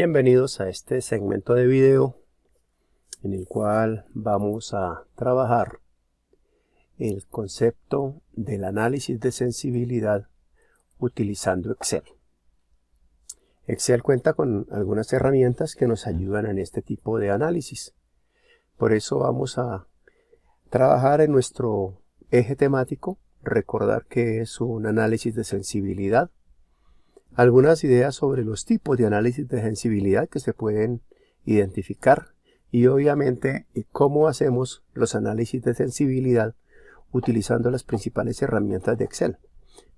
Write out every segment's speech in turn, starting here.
Bienvenidos a este segmento de video en el cual vamos a trabajar el concepto del análisis de sensibilidad utilizando Excel. Excel cuenta con algunas herramientas que nos ayudan en este tipo de análisis. Por eso vamos a trabajar en nuestro eje temático, recordar que es un análisis de sensibilidad, algunas ideas sobre los tipos de análisis de sensibilidad que se pueden identificar y obviamente cómo hacemos los análisis de sensibilidad utilizando las principales herramientas de Excel,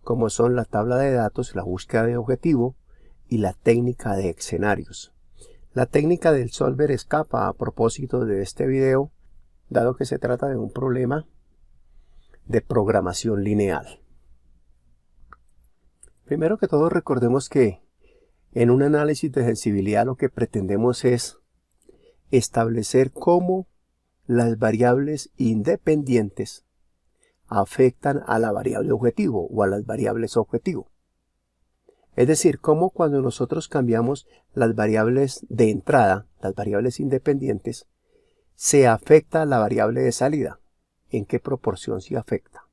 como son la tabla de datos, la búsqueda de objetivo y la técnica de escenarios. La técnica del Solver escapa a propósito de este video, dado que se trata de un problema de programación lineal. Primero que todo, recordemos que en un análisis de sensibilidad lo que pretendemos es establecer cómo las variables independientes afectan a la variable objetivo o a las variables objetivo. Es decir, cómo cuando nosotros cambiamos las variables de entrada, las variables independientes, se afecta a la variable de salida. ¿En qué proporción se afecta?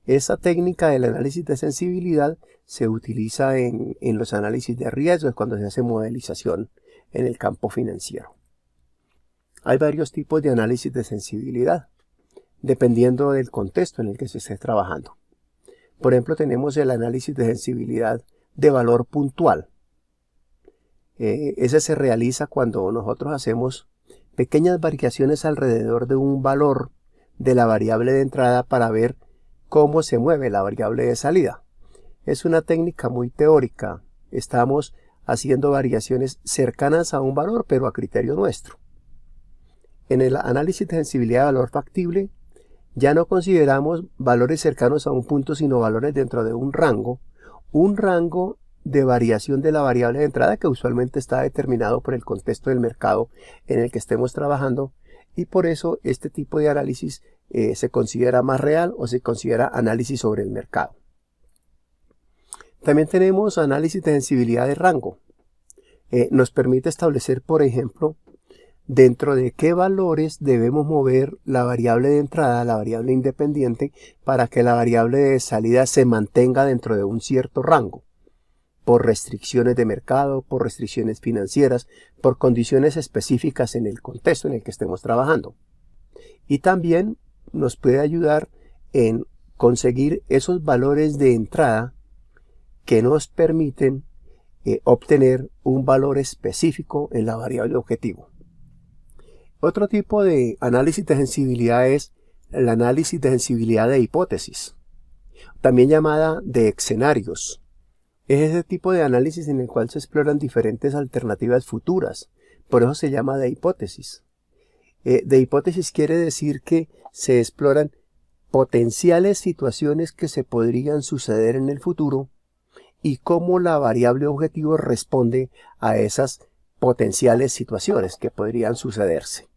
Esa técnica del análisis de sensibilidad se utiliza en los análisis de riesgos cuando se hace modelización en el campo financiero. Hay varios tipos de análisis de sensibilidad, dependiendo del contexto en el que se esté trabajando. Por ejemplo, tenemos el análisis de sensibilidad de valor puntual. Ese se realiza cuando nosotros hacemos pequeñas variaciones alrededor de un valor de la variable de entrada para ver cómo se mueve la variable de salida. Es una técnica muy teórica. Estamos haciendo variaciones cercanas a un valor, pero a criterio nuestro. En el análisis de sensibilidad de valor factible, ya no consideramos valores cercanos a un punto, sino valores dentro de un rango de variación de la variable de entrada que usualmente está determinado por el contexto del mercado en el que estemos trabajando, y por eso este tipo de análisis se considera más real o se considera análisis sobre el mercado. También tenemos análisis de sensibilidad de rango. Nos permite establecer, por ejemplo, dentro de qué valores debemos mover la variable de entrada, la variable independiente, para que la variable de salida se mantenga dentro de un cierto rango, por restricciones de mercado, por restricciones financieras, por condiciones específicas en el contexto en el que estemos trabajando. Y también nos puede ayudar en conseguir esos valores de entrada que nos permiten obtener un valor específico en la variable objetivo. Otro tipo de análisis de sensibilidad es el análisis de sensibilidad de hipótesis, también llamada de escenarios. Es ese tipo de análisis en el cual se exploran diferentes alternativas futuras, por eso se llama de hipótesis. De hipótesis quiere decir que se exploran potenciales situaciones que se podrían suceder en el futuro y cómo la variable objetivo responde a esas potenciales situaciones que podrían sucederse.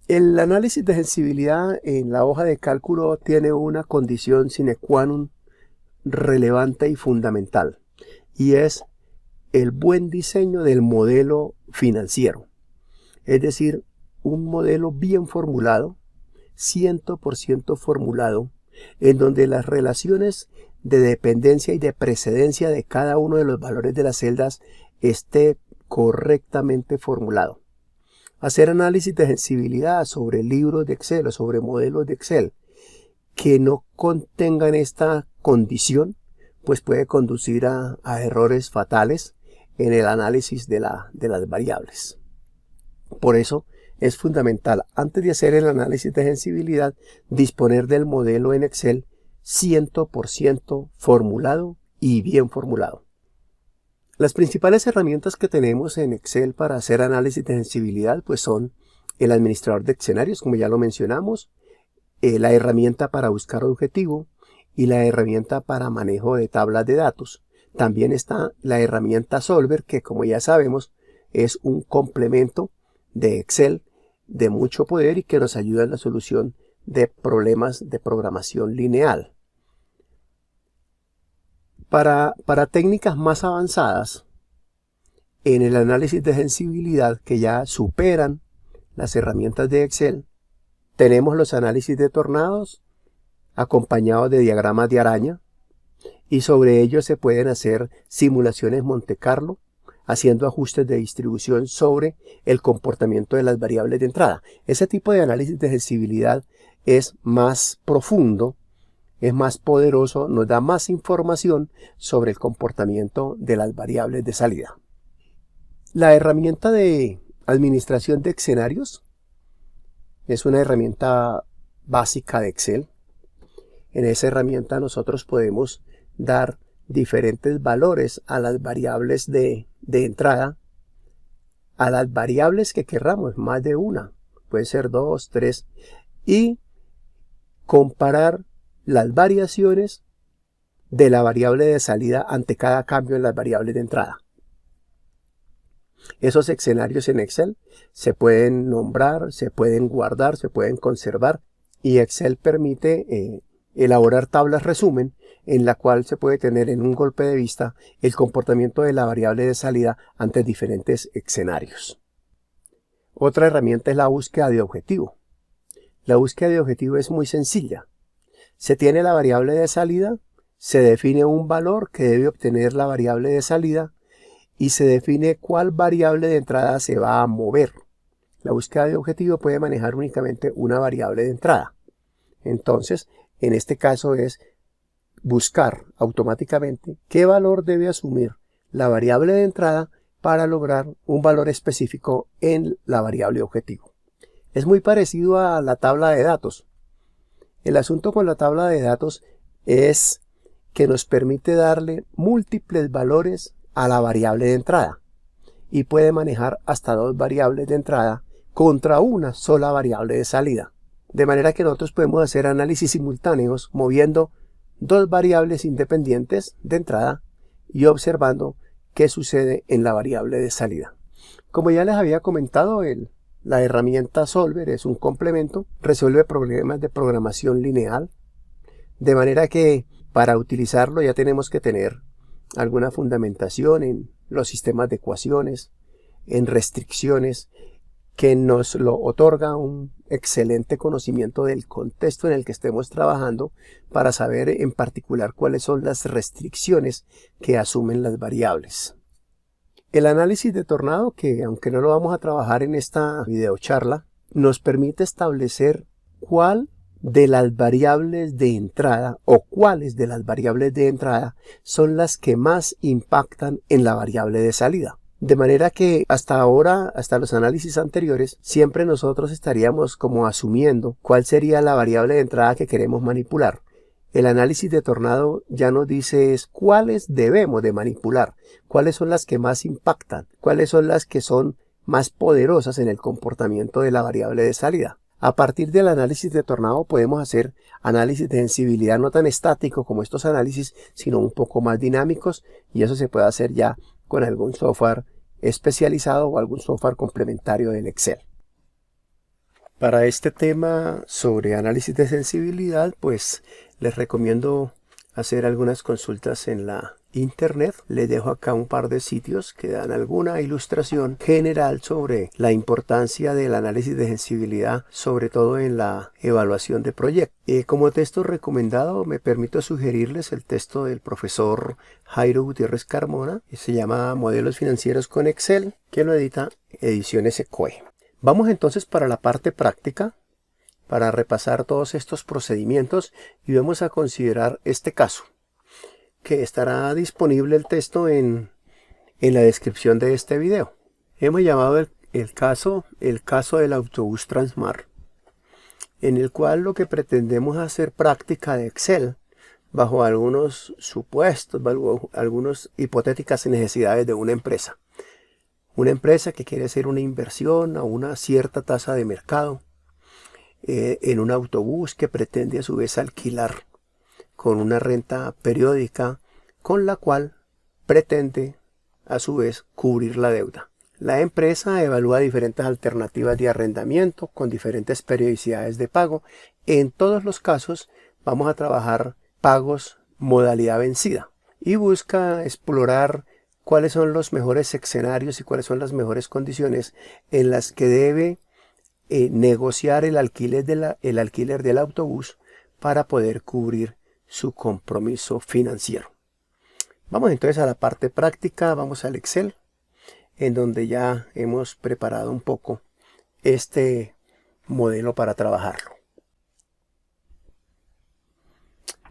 El análisis de sensibilidad en la hoja de cálculo tiene una condición sine qua non relevante y fundamental, y es el buen diseño del modelo financiero, es decir, un modelo bien formulado, 100% formulado, en donde las relaciones de dependencia y de precedencia de cada uno de los valores de las celdas esté correctamente formulado. Hacer análisis de sensibilidad sobre libros de Excel o sobre modelos de Excel que no contengan esta condición, pues puede conducir a errores fatales en el análisis de las variables. Por eso es fundamental, antes de hacer el análisis de sensibilidad, disponer del modelo en Excel 100% formulado y bien formulado. Las principales herramientas que tenemos en Excel para hacer análisis de sensibilidad pues son el administrador de escenarios, como ya lo mencionamos, la herramienta para buscar objetivo y la herramienta para manejo de tablas de datos. También está la herramienta Solver, que como ya sabemos es un complemento de Excel de mucho poder y que nos ayuda en la solución de problemas de programación lineal. Para técnicas más avanzadas, en el análisis de sensibilidad, que ya superan las herramientas de Excel, tenemos los análisis de tornados acompañados de diagramas de araña, y sobre ellos se pueden hacer simulaciones Monte Carlo, haciendo ajustes de distribución sobre el comportamiento de las variables de entrada. Ese tipo de análisis de sensibilidad es más profundo, es más poderoso, nos da más información sobre el comportamiento de las variables de salida. La herramienta de administración de escenarios es una herramienta básica de Excel. En esa herramienta nosotros podemos dar diferentes valores a las variables de entrada, a las variables que querramos, más de una, puede ser 2, 3, y comparar las variaciones de la variable de salida ante cada cambio en las variables de entrada. Esos escenarios en Excel se pueden nombrar, se pueden guardar, se pueden conservar, y Excel permite elaborar tablas resumen en la cual se puede tener en un golpe de vista el comportamiento de la variable de salida ante diferentes escenarios. Otra herramienta es la búsqueda de objetivo. La búsqueda de objetivo es muy sencilla. Se tiene la variable de salida, se define un valor que debe obtener la variable de salida y se define cuál variable de entrada se va a mover. La búsqueda de objetivo puede manejar únicamente una variable de entrada. Entonces, en este caso es buscar automáticamente qué valor debe asumir la variable de entrada para lograr un valor específico en la variable objetivo. Es muy parecido a la tabla de datos. El asunto con la tabla de datos es que nos permite darle múltiples valores a la variable de entrada y puede manejar hasta 2 variables de entrada contra una sola variable de salida. De manera que nosotros podemos hacer análisis simultáneos moviendo 2 variables independientes de entrada y observando qué sucede en la variable de salida. Como ya les había comentado, la herramienta Solver es un complemento, resuelve problemas de programación lineal, de manera que para utilizarlo ya tenemos que tener alguna fundamentación en los sistemas de ecuaciones, en restricciones, que nos lo otorga un excelente conocimiento del contexto en el que estemos trabajando para saber en particular cuáles son las restricciones que asumen las variables. El análisis de tornado, que aunque no lo vamos a trabajar en esta videocharla, nos permite establecer cuál de las variables de entrada o cuáles de las variables de entrada son las que más impactan en la variable de salida. De manera que hasta ahora, hasta los análisis anteriores, siempre nosotros estaríamos como asumiendo cuál sería la variable de entrada que queremos manipular. El análisis de tornado ya nos dice es cuáles debemos de manipular, cuáles son las que más impactan, cuáles son las que son más poderosas en el comportamiento de la variable de salida. A partir del análisis de tornado podemos hacer análisis de sensibilidad no tan estático como estos análisis, sino un poco más dinámicos, y eso se puede hacer ya con algún software especializado o algún software complementario del Excel. Para este tema sobre análisis de sensibilidad, pues les recomiendo hacer algunas consultas en la internet. Les dejo acá un par de sitios que dan alguna ilustración general sobre la importancia del análisis de sensibilidad, sobre todo en la evaluación de proyectos. Como texto recomendado me permito sugerirles el texto del profesor Jairo Gutiérrez Carmona, que se llama Modelos Financieros con Excel, que lo edita Ediciones ECOE. Vamos entonces para la parte práctica, para repasar todos estos procedimientos, y vamos a considerar este caso, que estará disponible el texto en la descripción de este video. Hemos llamado el caso del autobús Transmar, en el cual lo que pretendemos es hacer práctica de Excel bajo algunos supuestos, bajo algunas hipotéticas necesidades de una empresa. Una empresa que quiere hacer una inversión a una cierta tasa de mercado en un autobús que pretende a su vez alquilar con una renta periódica con la cual pretende a su vez cubrir la deuda. La empresa evalúa diferentes alternativas de arrendamiento con diferentes periodicidades de pago. En todos los casos vamos a trabajar pagos modalidad vencida y busca explorar cuáles son los mejores escenarios y cuáles son las mejores condiciones en las que debe negociar el alquiler del autobús para poder cubrir su compromiso financiero. Vamos entonces a la parte práctica, vamos al Excel, en donde ya hemos preparado un poco este modelo para trabajarlo.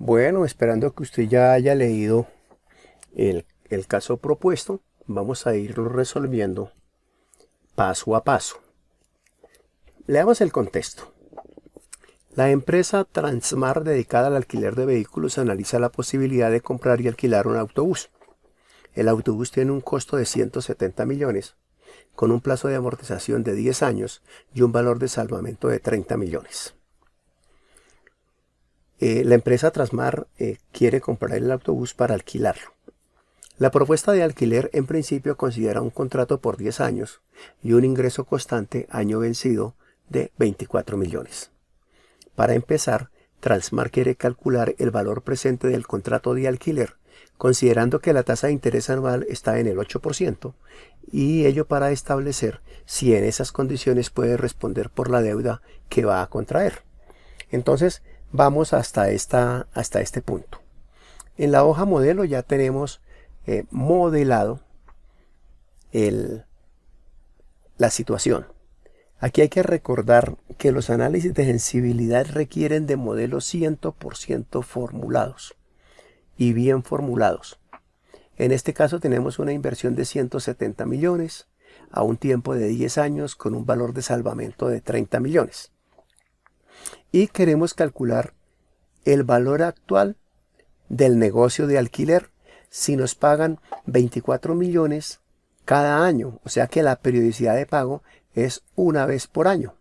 Bueno, esperando que usted ya haya leído el caso propuesto, vamos a irlo resolviendo paso a paso. Leamos el contexto. La empresa Transmar, dedicada al alquiler de vehículos, analiza la posibilidad de comprar y alquilar un autobús. El autobús tiene un costo de 170 millones, con un plazo de amortización de 10 años y un valor de salvamento de 30 millones. La empresa Transmar quiere comprar el autobús para alquilarlo. La propuesta de alquiler en principio considera un contrato por 10 años y un ingreso constante año vencido de 24 millones. Para empezar, Transmar quiere calcular el valor presente del contrato de alquiler, considerando que la tasa de interés anual está en el 8%, y ello para establecer si en esas condiciones puede responder por la deuda que va a contraer. Entonces, vamos hasta este punto. En la hoja modelo ya tenemos modelado la situación. Aquí hay que recordar que los análisis de sensibilidad requieren de modelos 100% formulados y bien formulados. En este caso tenemos una inversión de 170 millones a un tiempo de 10 años con un valor de salvamento de 30 millones. Y queremos calcular el valor actual del negocio de alquiler si nos pagan 24 millones cada año, o sea que la periodicidad de pago es una vez por año,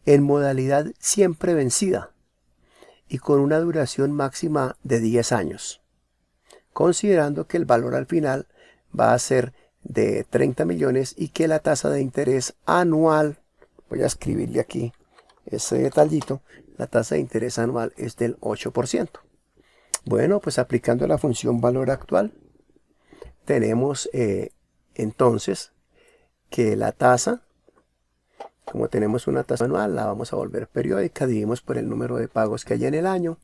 en modalidad siempre vencida y con una duración máxima de 10 años, considerando que el valor al final va a ser de 30 millones y que la tasa de interés anual, voy a escribirle aquí ese detallito, la tasa de interés anual es del 8%. Bueno, pues aplicando la función valor actual, tenemos entonces que la tasa, como tenemos una tasa anual, la vamos a volver periódica, dividimos por el número de pagos que hay en el año.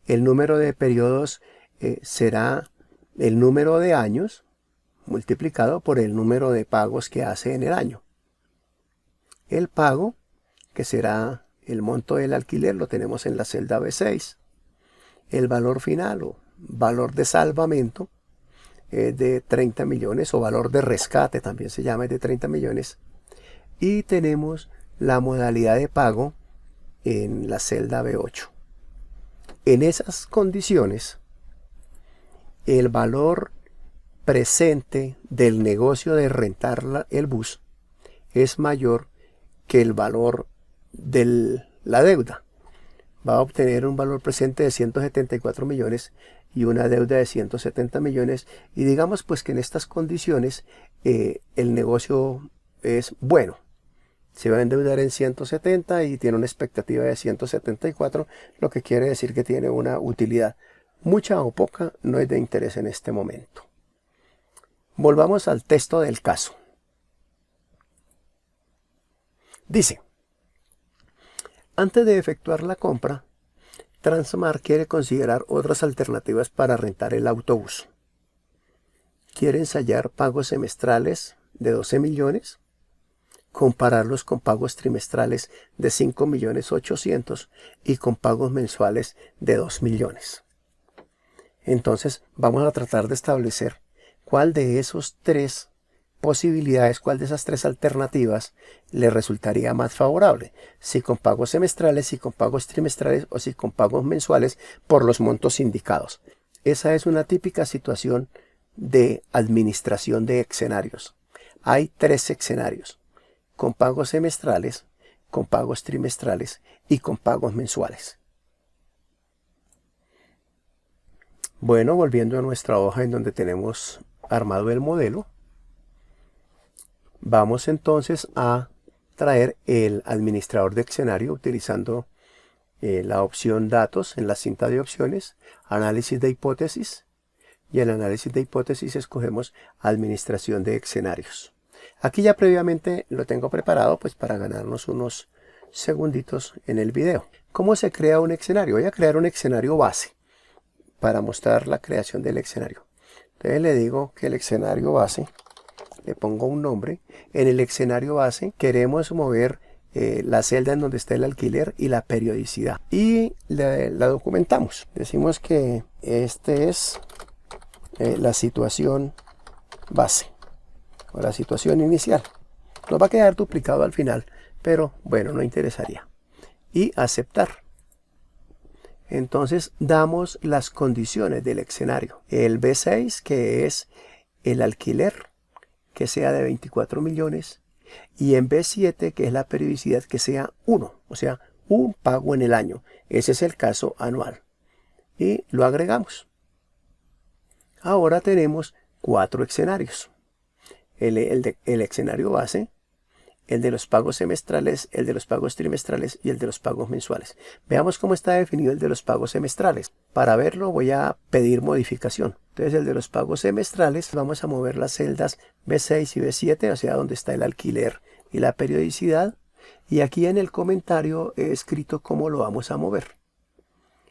El número de periodos será el número de años multiplicado por el número de pagos que hace en el año. El pago, que será el monto del alquiler, lo tenemos en la celda B6. El valor final o valor de salvamento es de 30 millones o valor de rescate también se llama, es de 30 millones. Y tenemos la modalidad de pago en la celda B8. En esas condiciones, el valor presente del negocio de rentar el bus es mayor que el valor de la deuda. Va a obtener un valor presente de 174 millones y una deuda de 170 millones. Y digamos pues que en estas condiciones el negocio es bueno. Se va a endeudar en 170 y tiene una expectativa de 174, lo que quiere decir que tiene una utilidad. Mucha o poca no es de interés en este momento. Volvamos al texto del caso. Dice: antes de efectuar la compra, Transmar quiere considerar otras alternativas para rentar el autobús. Quiere ensayar pagos semestrales de 12 millones, compararlos con pagos trimestrales de 5.800.000 y con pagos mensuales de 2 millones. Entonces vamos a tratar de establecer cuál de esos tres posibilidades, cuál de esas tres alternativas le resultaría más favorable, si con pagos semestrales, si con pagos trimestrales o si con pagos mensuales por los montos indicados. Esa es una típica situación de administración de escenarios. Hay tres escenarios: con pagos semestrales, con pagos trimestrales y con pagos mensuales. Bueno, volviendo a nuestra hoja en donde tenemos armado el modelo, vamos entonces a traer el administrador de escenario utilizando la opción datos en la cinta de opciones, análisis de hipótesis, y en el análisis de hipótesis escogemos administración de escenarios. Aquí ya previamente lo tengo preparado pues para ganarnos unos segunditos en el video. ¿Cómo se crea un escenario? Voy a crear un escenario base para mostrar la creación del escenario. Entonces le digo que el escenario base, le pongo un nombre. En el escenario base queremos mover la celda en donde está el alquiler y la periodicidad. Y la documentamos. Decimos que este es la situación base o la situación inicial. Nos va a quedar duplicado al final, pero bueno, no interesaría. Y aceptar. Entonces damos las condiciones del escenario. El B6, que es el alquiler, que sea de 24 millones. Y en B7, que es la periodicidad, que sea 1, o sea, un pago en el año. Ese es el caso anual. Y lo agregamos. Ahora tenemos 4 escenarios. El escenario base, el de los pagos semestrales, el de los pagos trimestrales y el de los pagos mensuales. Veamos cómo está definido el de los pagos semestrales. Para verlo voy a pedir modificación. Entonces el de los pagos semestrales vamos a mover las celdas B6 y B7, o sea, donde está el alquiler y la periodicidad. Y aquí en el comentario he escrito cómo lo vamos a mover.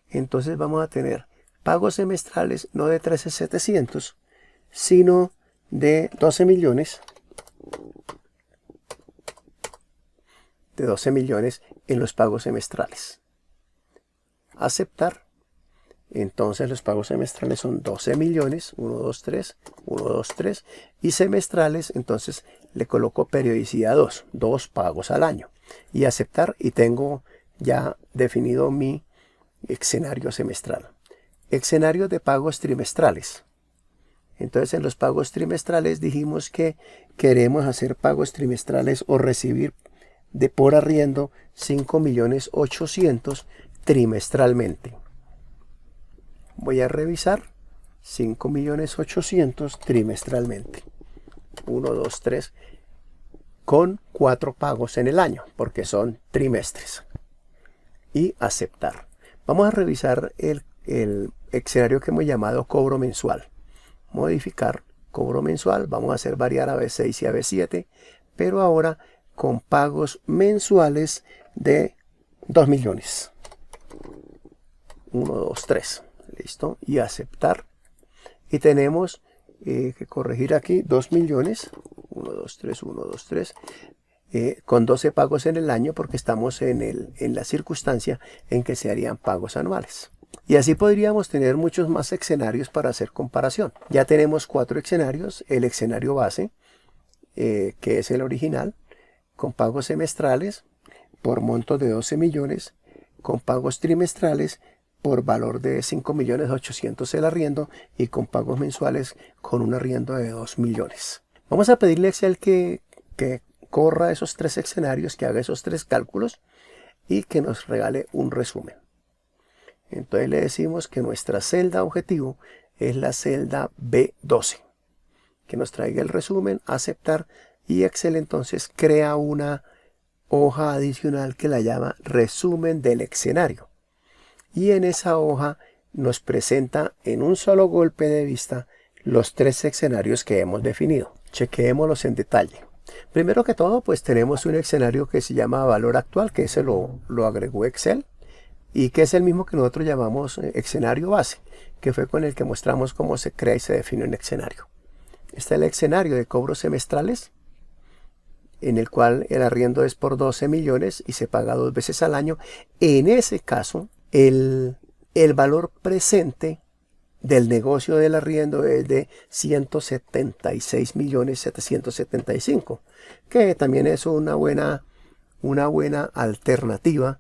Entonces vamos a tener pagos semestrales no de 13.700, sino de 12 millones. De 12 millones en los pagos semestrales. Aceptar. Entonces los pagos semestrales son 12 millones, 1, 2, 3, 1, 2, 3. Y semestrales, entonces le coloco periodicidad 2, 2 pagos al año. Y aceptar, y tengo ya definido mi escenario semestral. Escenario de pagos trimestrales. Entonces en los pagos trimestrales dijimos que queremos hacer pagos trimestrales o recibir por arriendo 5.800.000 trimestralmente. Voy a revisar 5.800.000 trimestralmente. 1, 2, 3 con 4 pagos en el año porque son trimestres. Y aceptar. Vamos a revisar el escenario que hemos llamado cobro mensual. Modificar cobro mensual. Vamos a hacer variar a B6 y a B7, pero ahora con pagos mensuales de 2 millones. 1, 2, 3. Listo. Y aceptar. Y tenemos que corregir aquí 2 millones. 1, 2, 3, 1, 2, 3. Con 12 pagos en el año porque estamos en la circunstancia en que se harían pagos anuales. Y así podríamos tener muchos más escenarios para hacer comparación. Ya tenemos 4 escenarios. El escenario base, que es el original, con pagos semestrales por monto de 12 millones, con pagos trimestrales por valor de 5.800.000 el arriendo y con pagos mensuales con un arriendo de 2 millones. Vamos a pedirle a Excel que corra esos 3 escenarios, que haga esos 3 cálculos y que nos regale un resumen. Entonces le decimos que nuestra celda objetivo es la celda B12, que nos traiga el resumen, aceptar. Y Excel entonces crea una hoja adicional que la llama resumen del escenario. Y en esa hoja nos presenta en un solo golpe de vista los 3 escenarios que hemos definido. Chequémoslos en detalle. Primero que todo, pues tenemos un escenario que se llama valor actual, que ese lo agregó Excel, y que es el mismo que nosotros llamamos escenario base, que fue con el que mostramos cómo se crea y se define un escenario. Está el escenario de cobros semestrales, en el cual el arriendo es por 12 millones y se paga 2 veces al año. En ese caso, el valor presente del negocio del arriendo es de 176.775.000, que también es una buena alternativa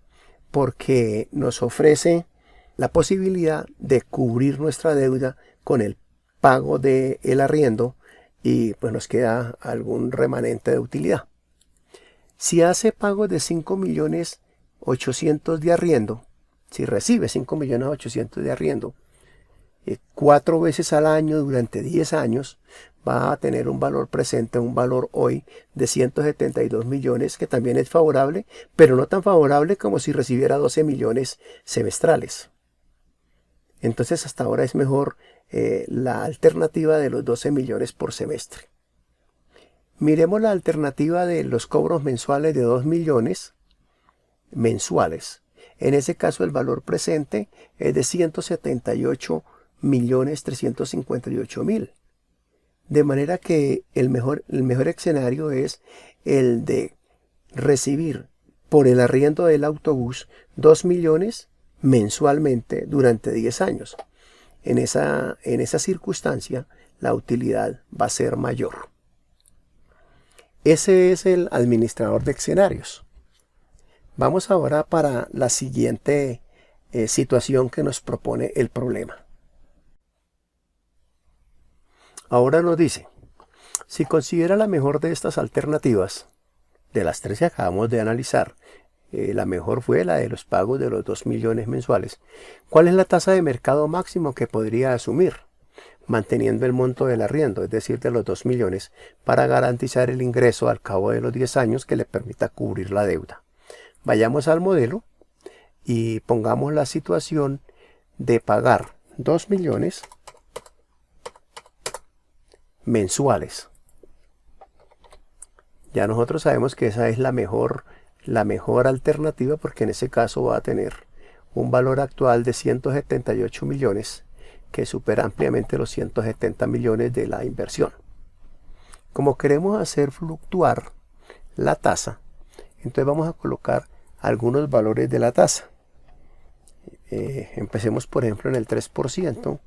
porque nos ofrece la posibilidad de cubrir nuestra deuda con el pago del arriendo y pues nos queda algún remanente de utilidad. Si hace pagos de 5.800.000 de arriendo, si recibe 5.800.000 de arriendo, 4 veces al año durante 10 años, va a tener un valor presente, un valor hoy de 172 millones, que también es favorable, pero no tan favorable como si recibiera 12 millones semestrales. Entonces hasta ahora es mejor la alternativa de los 12 millones por semestre. Miremos la alternativa de los cobros mensuales de 2 millones mensuales. En ese caso el valor presente es de 178.358.000. De manera que el mejor escenario es el de recibir por el arriendo del autobús 2 millones mensualmente durante 10 años. En esa circunstancia la utilidad va a ser mayor. Ese es el administrador de escenarios. Vamos ahora para la siguiente situación que nos propone el problema. Ahora nos dice, si considera la mejor de estas alternativas, de las tres que acabamos de analizar, la mejor fue la de los pagos de los 2 millones mensuales, ¿cuál es la tasa de mercado máximo que podría asumir, manteniendo el monto del arriendo, es decir, de los 2 millones, para garantizar el ingreso al cabo de los 10 años que le permita cubrir la deuda? Vayamos al modelo y pongamos la situación de pagar 2 millones mensuales. Ya nosotros sabemos que esa es la mejor alternativa, porque en ese caso va a tener un valor actual de 178 millones que supera ampliamente los 170 millones de la inversión. Como queremos hacer fluctuar la tasa, entonces vamos a colocar algunos valores de la tasa. Empecemos por ejemplo en el 3%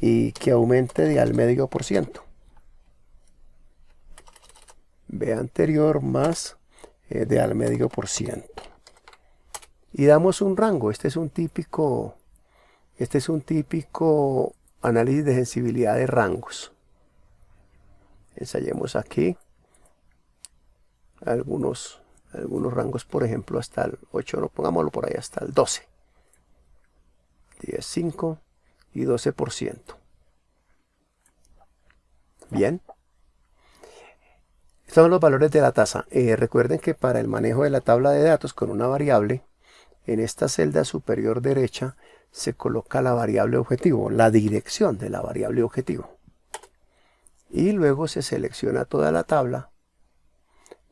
y que aumente de al medio por ciento. B anterior más de al medio por ciento. Y damos un rango. Este es un típico análisis de sensibilidad de rangos. Ensayemos aquí algunos rangos, por ejemplo hasta el 8, no, pongámoslo por ahí hasta el 12. 10, 5 y 12%. Bien. Estos son los valores de la tasa. Recuerden que para el manejo de la tabla de datos con una variable, en esta celda superior derecha se coloca la variable objetivo, la dirección de la variable objetivo. Y luego se selecciona toda la tabla.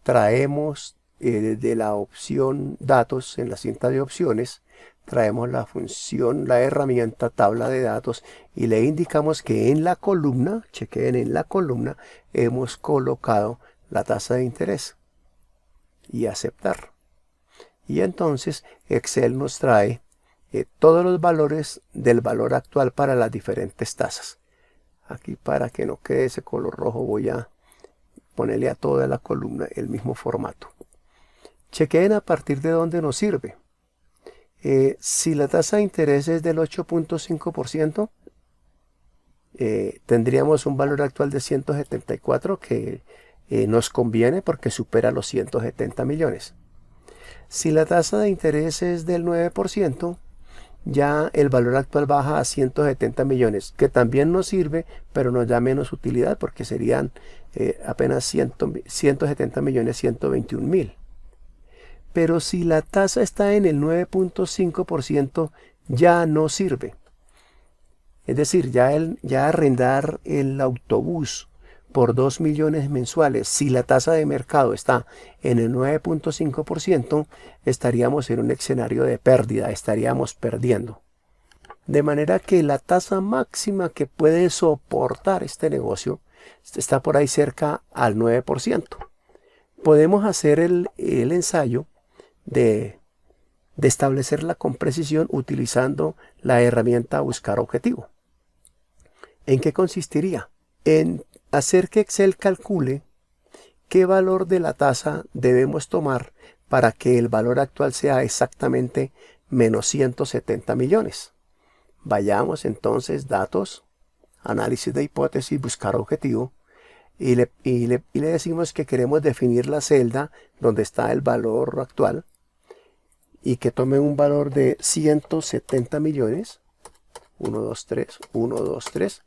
Traemos desde la opción datos, en la cinta de opciones, traemos la función, la herramienta tabla de datos y le indicamos que en la columna, chequen en la columna, hemos colocado la tasa de interés y aceptar. Y entonces Excel nos trae todos los valores del valor actual para las diferentes tasas. Aquí, para que no quede ese color rojo, voy a ponerle a toda la columna el mismo formato. Chequen a partir de dónde nos sirve. Si la tasa de interés es del 8.5%, tendríamos un valor actual de 174 que nos conviene porque supera los 170 millones. Si la tasa de interés es del 9%, ya el valor actual baja a 170 millones, que también nos sirve, pero nos da menos utilidad porque serían apenas 170 millones 121 mil. Pero si la tasa está en el 9.5%, ya no sirve. Es decir, ya arrendar el autobús por 2 millones mensuales, si la tasa de mercado está en el 9.5%, estaríamos en un escenario de pérdida, estaríamos perdiendo. De manera que la tasa máxima que puede soportar este negocio está por ahí cerca al 9%. Podemos hacer el ensayo de establecerla con precisión utilizando la herramienta buscar objetivo. ¿En qué consistiría? En hacer que Excel calcule qué valor de la tasa debemos tomar para que el valor actual sea exactamente menos 170 millones. Vayamos entonces, datos, análisis de hipótesis, buscar objetivo, y le decimos que queremos definir la celda donde está el valor actual y que tome un valor de 170 millones. 1, 2, 3, 1, 2, 3.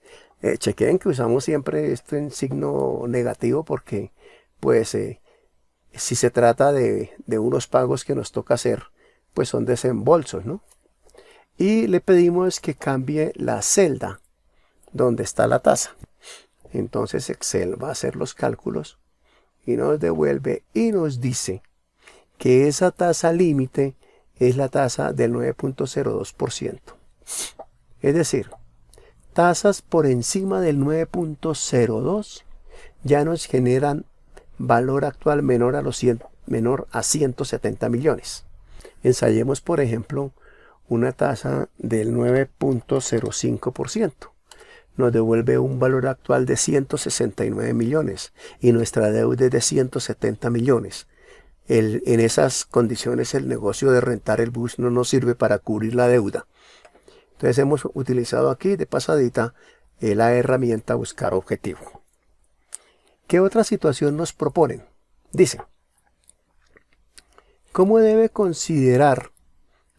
Chequen que usamos siempre esto en signo negativo porque pues si se trata de unos pagos que nos toca hacer, pues son desembolsos, ¿no? Y le pedimos que cambie la celda donde está la tasa. Entonces Excel va a hacer los cálculos y nos devuelve y nos dice que esa tasa límite es la tasa del 9.02%. Es decir, tasas por encima del 9.02 ya nos generan valor actual menor a 170 millones. Ensayemos, por ejemplo, una tasa del 9.05%. Nos devuelve un valor actual de 169 millones y nuestra deuda es de 170 millones. En esas condiciones el negocio de rentar el bus no nos sirve para cubrir la deuda. Entonces hemos utilizado aquí de pasadita la herramienta buscar objetivo. ¿Qué otra situación nos proponen? Dice, ¿cómo debe considerar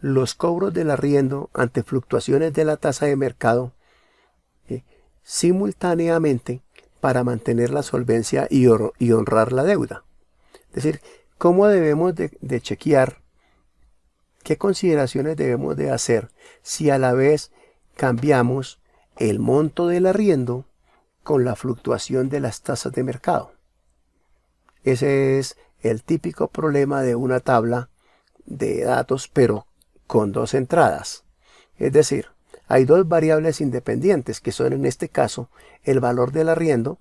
los cobros del arriendo ante fluctuaciones de la tasa de mercado simultáneamente para mantener la solvencia y honrar la deuda? Es decir, ¿cómo debemos de chequear? ¿Qué consideraciones debemos de hacer si a la vez cambiamos el monto del arriendo con la fluctuación de las tasas de mercado? Ese es el típico problema de una tabla de datos, pero con dos entradas. Es decir, hay dos variables independientes que son en este caso el valor del arriendo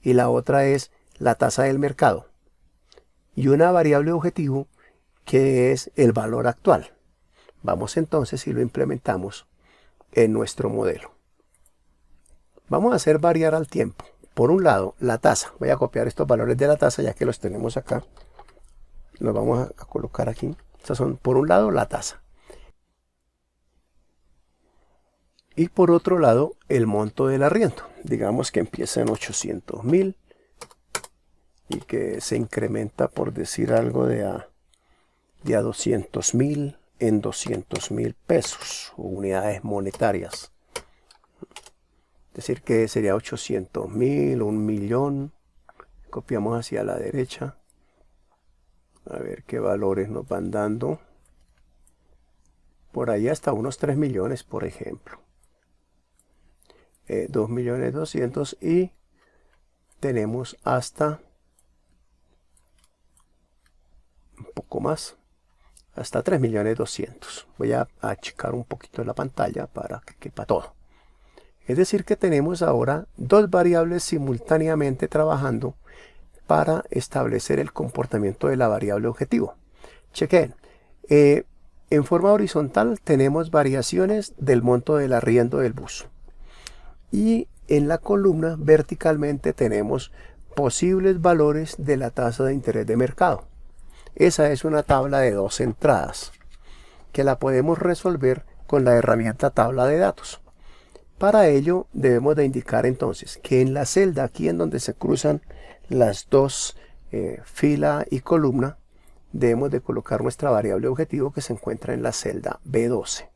y la otra es la tasa del mercado. Y una variable objetivo que es el valor actual. Vamos entonces y lo implementamos en nuestro modelo. Vamos a hacer variar al tiempo. Por un lado, la tasa. Voy a copiar estos valores de la tasa ya que los tenemos acá. Los vamos a colocar aquí. Estas son, por un lado, la tasa. Y por otro lado, el monto del arriendo. Digamos que empieza en 800.000 y que se incrementa, por decir algo, de a 200.000 en 200.000 pesos o unidades monetarias. Es decir, que sería 800.000 o 1.000.000. Copiamos hacia la derecha. A ver qué valores nos van dando. Por ahí hasta unos 3 millones, por ejemplo. 2.200.000 y tenemos hasta un poco más, hasta 3.200.000. Voy a achicar un poquito la pantalla para que quepa todo. Es decir que tenemos ahora dos variables simultáneamente trabajando para establecer el comportamiento de la variable objetivo. Chequen. En forma horizontal tenemos variaciones del monto del arriendo del bus. Y en la columna verticalmente tenemos posibles valores de la tasa de interés de mercado. Esa es una tabla de dos entradas que la podemos resolver con la herramienta tabla de datos. Para ello debemos de indicar entonces que en la celda, aquí en donde se cruzan las dos fila y columna, debemos de colocar nuestra variable objetivo que se encuentra en la celda B12.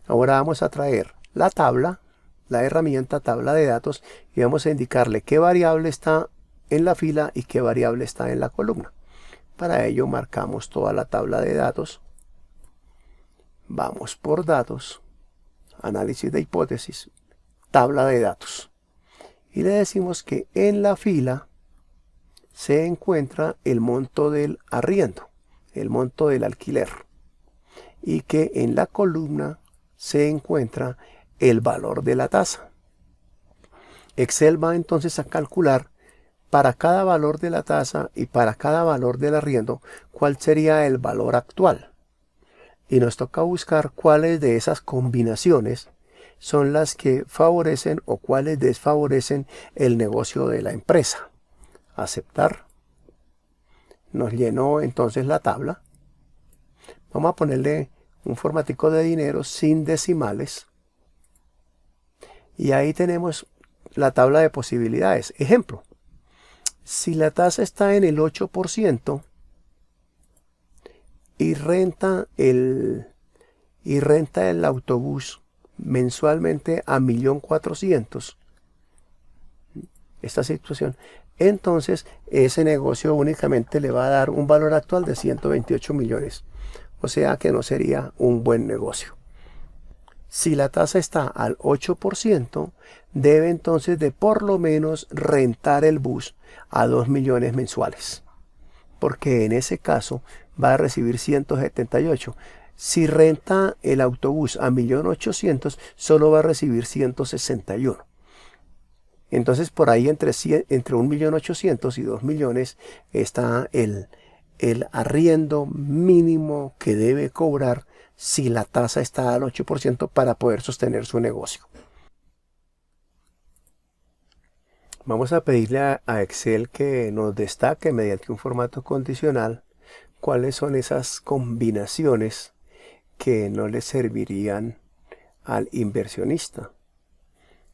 Ahora vamos a traer la tabla, la herramienta tabla de datos, y vamos a indicarle qué variable está en la fila y qué variable está en la columna. Para ello marcamos toda la tabla de datos, vamos por datos, análisis de hipótesis, tabla de datos, y le decimos que en la fila se encuentra el monto del arriendo, el monto del alquiler, y que en la columna se encuentra el valor de la tasa. Excel va entonces a calcular para cada valor de la tasa y para cada valor del arriendo cuál sería el valor actual. Y nos toca buscar cuáles de esas combinaciones son las que favorecen o cuáles desfavorecen el negocio de la empresa. Aceptar. Nos llenó entonces la tabla. Vamos a ponerle un formatico de dinero sin decimales. Y ahí tenemos la tabla de posibilidades. Ejemplo, si la tasa está en el 8% y renta el autobús mensualmente a 1.400.000, esta situación, entonces ese negocio únicamente le va a dar un valor actual de 128 millones. O sea que no sería un buen negocio. Si la tasa está al 8%, debe entonces de por lo menos rentar el bus a 2 millones mensuales, porque en ese caso va a recibir 178. Si renta el autobús a 1.800.000, solo va a recibir 161. Entonces por ahí entre 1.800.000 y 2 millones está el arriendo mínimo que debe cobrar si la tasa está al 8% para poder sostener su negocio. Vamos a pedirle a Excel que nos destaque mediante un formato condicional cuáles son esas combinaciones que no le servirían al inversionista.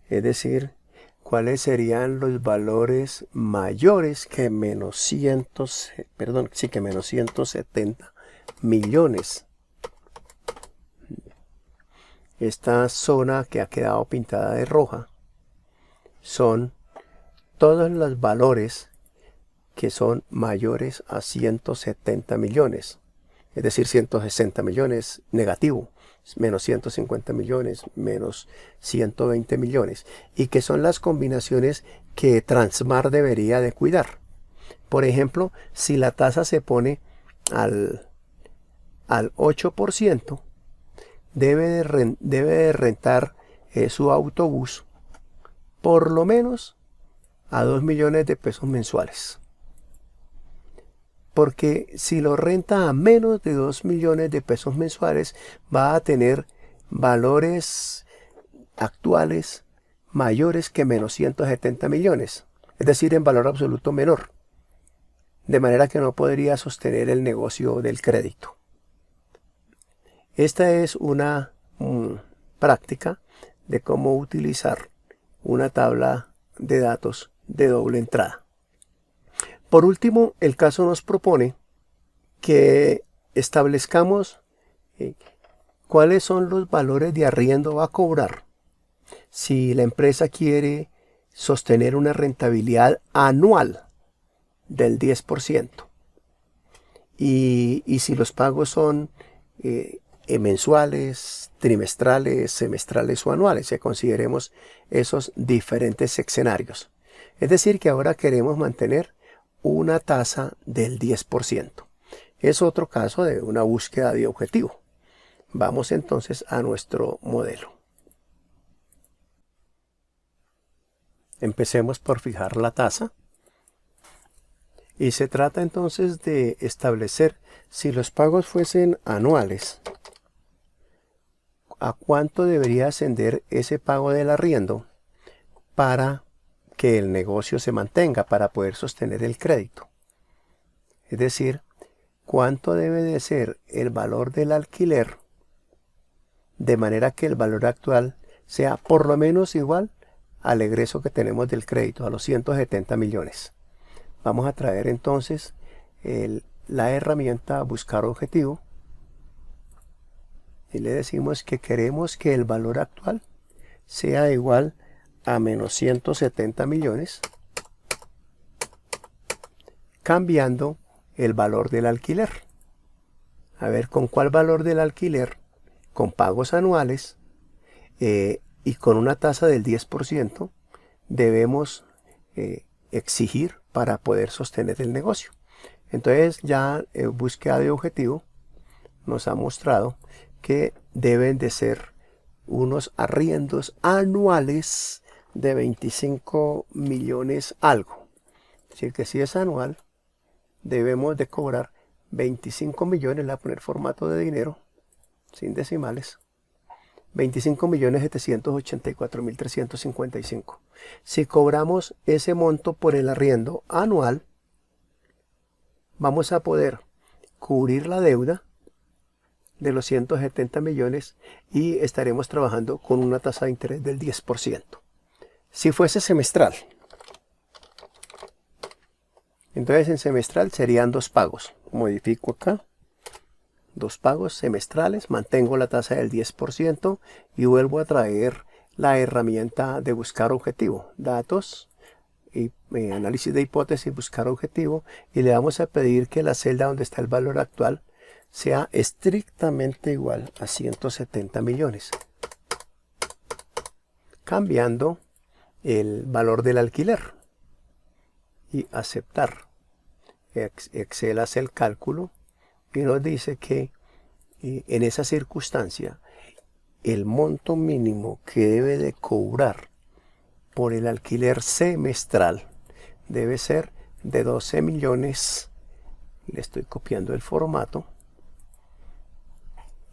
Es decir, cuáles serían los valores mayores que menos 170 millones. Esta zona que ha quedado pintada de roja son todos los valores que son mayores a 170 millones. Es decir, 160 millones negativo, menos 150 millones, menos 120 millones. Y que son las combinaciones que Transmar debería de cuidar. Por ejemplo, si la tasa se pone al 8%, debe de rentar su autobús por lo menos a 2 millones de pesos mensuales. Porque si lo renta a menos de 2 millones de pesos mensuales, va a tener valores actuales mayores que menos 170 millones. Es decir, en valor absoluto menor. De manera que no podría sostener el negocio del crédito. Esta es una práctica de cómo utilizar una tabla de datos de doble entrada. Por último, el caso nos propone que establezcamos cuáles son los valores de arriendo a cobrar si la empresa quiere sostener una rentabilidad anual del 10%. Y si los pagos son mensuales, trimestrales, semestrales o anuales, si consideremos esos diferentes escenarios. Es decir, que ahora queremos mantener una tasa del 10%. Es otro caso de una búsqueda de objetivo. Vamos entonces a nuestro modelo. Empecemos por fijar la tasa. Y se trata entonces de establecer si los pagos fuesen anuales, a cuánto debería ascender ese pago del arriendo para que el negocio se mantenga, para poder sostener el crédito. Es decir, cuánto debe de ser el valor del alquiler de manera que el valor actual sea por lo menos igual al egreso que tenemos del crédito, a los 170 millones. Vamos a traer entonces la herramienta buscar objetivo y le decimos que queremos que el valor actual sea igual a menos 170 millones, cambiando el valor del alquiler. A ver, ¿con cuál valor del alquiler? Con pagos anuales y con una tasa del 10% debemos exigir para poder sostener el negocio. Entonces ya búsqueda de objetivo nos ha mostrado que deben de ser unos arriendos anuales de 25 millones algo. Es decir, que si es anual, debemos de cobrar 25 millones, le voy a poner formato de dinero, sin decimales, 25.784.355. Si cobramos ese monto por el arriendo anual, vamos a poder cubrir la deuda de los 170 millones y estaremos trabajando con una tasa de interés del 10%. Si fuese semestral, entonces en semestral serían 2 pagos. Modifico acá, 2 pagos semestrales, mantengo la tasa del 10% y vuelvo a traer la herramienta de buscar objetivo, datos y análisis de hipótesis, buscar objetivo, y le vamos a pedir que la celda donde está el valor actual sea estrictamente igual a 170 millones. cambiando el valor del alquiler y aceptar. Excel hace el cálculo y nos dice que en esa circunstancia el monto mínimo que debe de cobrar por el alquiler semestral debe ser de 12 millones, le estoy copiando el formato,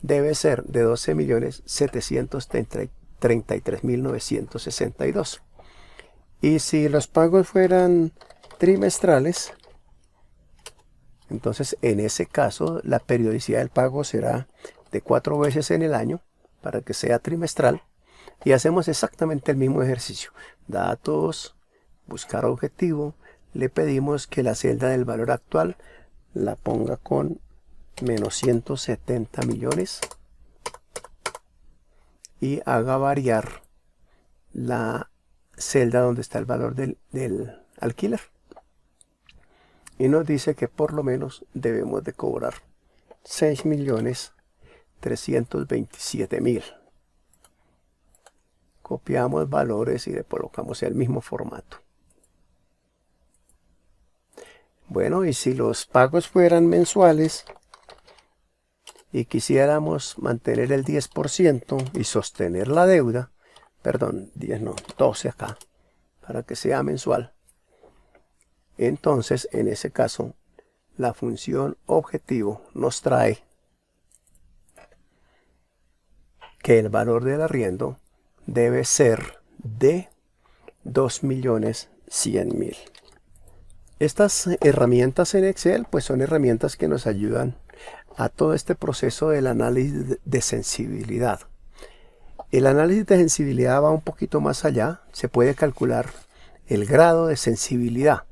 debe ser de 12.733.962. Y si los pagos fueran trimestrales, entonces en ese caso la periodicidad del pago será de 4 veces en el año para que sea trimestral. Y hacemos exactamente el mismo ejercicio. Datos, buscar objetivo, le pedimos que la celda del valor actual la ponga con menos 170 millones y haga variar la celda donde está el valor del alquiler. Y nos dice que por lo menos debemos de cobrar 6.327.000. Copiamos valores y le colocamos el mismo formato. Bueno, y si los pagos fueran mensuales y quisiéramos mantener el 10% y sostener la deuda, perdón, 10 no, 12 acá, para que sea mensual, entonces en ese caso la función objetivo nos trae que el valor del arriendo debe ser de 2.100.000. Estas herramientas en Excel pues son herramientas que nos ayudan a todo este proceso del análisis de sensibilidad. El análisis de sensibilidad va un poquito más allá. Se puede calcular el grado de sensibilidad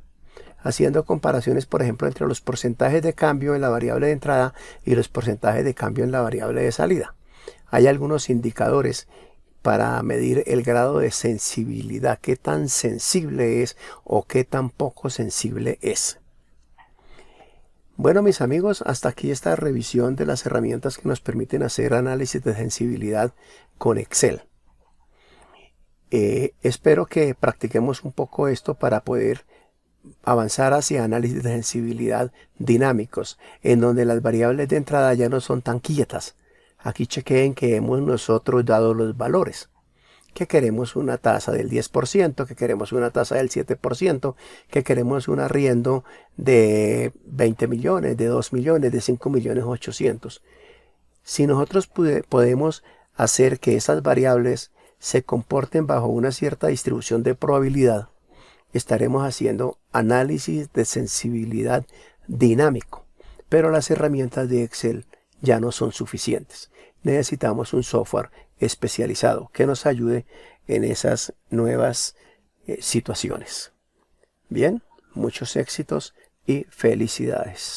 haciendo comparaciones, por ejemplo, entre los porcentajes de cambio en la variable de entrada y los porcentajes de cambio en la variable de salida. Hay algunos indicadores para medir el grado de sensibilidad, qué tan sensible es o qué tan poco sensible es. Bueno, mis amigos, hasta aquí esta revisión de las herramientas que nos permiten hacer análisis de sensibilidad con Excel. Espero que practiquemos un poco esto para poder avanzar hacia análisis de sensibilidad dinámicos, en donde las variables de entrada ya no son tan quietas. Aquí chequeen que hemos nosotros dado los valores, que queremos una tasa del 10%, que queremos una tasa del 7%, que queremos un arriendo de 20 millones, de 2 millones, de 5.800.000. Si nosotros podemos hacer que esas variables se comporten bajo una cierta distribución de probabilidad, estaremos haciendo análisis de sensibilidad dinámico, pero las herramientas de Excel ya no son suficientes. Necesitamos un software especializado que nos ayude en esas nuevas situaciones. Bien, muchos éxitos y felicidades.